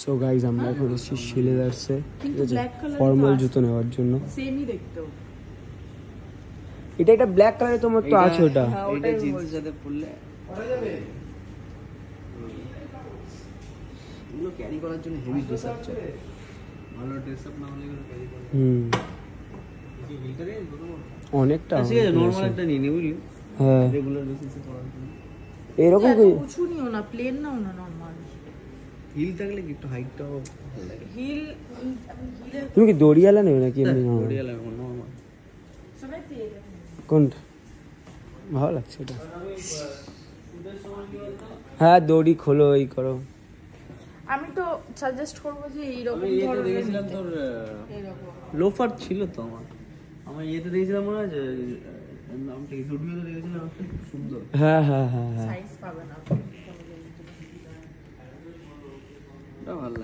So guys আমরা এখন এসেছি শিলেদার্সে, ঠিক আছে, ফর্মাল জুতো নেওয়ার জন্য। সেমই দেখতে। এটা একটা ব্ল্যাক কালারে তোমার তো আছে ওটা। এটা জিন্সের সাথে পরলে পরা যাবে। এগুলো ক্যারি করার জন্য হেভি ড্রেস আপ চাই, ভালো ড্রেস আপ না হলে ক্যারি করা। অনেকটা ঠিক আছে, নরমাল একটা নিয়ে নে বুঝলি। হ্যাঁ, রেগুলার বেসিসে পরার জন্য এরকম কি উঁচু নিও না, প্লেন নাও না, নরমাল। হিল থাকলে কি একটু হাইটটাও ভালো লাগে। হিল তুমি কি দড়িয়ালা নেবে নাকি এমনি দড়িয়ালা নরমাল? সবাই পেয়ে যাবে। কোনটা ভালো লাগছে এটা? হ্যাঁ, দড়ি খোলো, এই করো। আমি তো সাজেস্ট করব যে এইরকম ধরনের দেখেছিলাম তোর লোফার ছিল তো আমার ইয়েতে দেখেছিলাম মনে হয় যে নামটা কি জুডিওতে দেখেছিলাম, খুব সুন্দর। হ্যাঁ হ্যাঁ হ্যাঁ হ্যাঁ, সাইজ পাবে না। ভালো লাগে।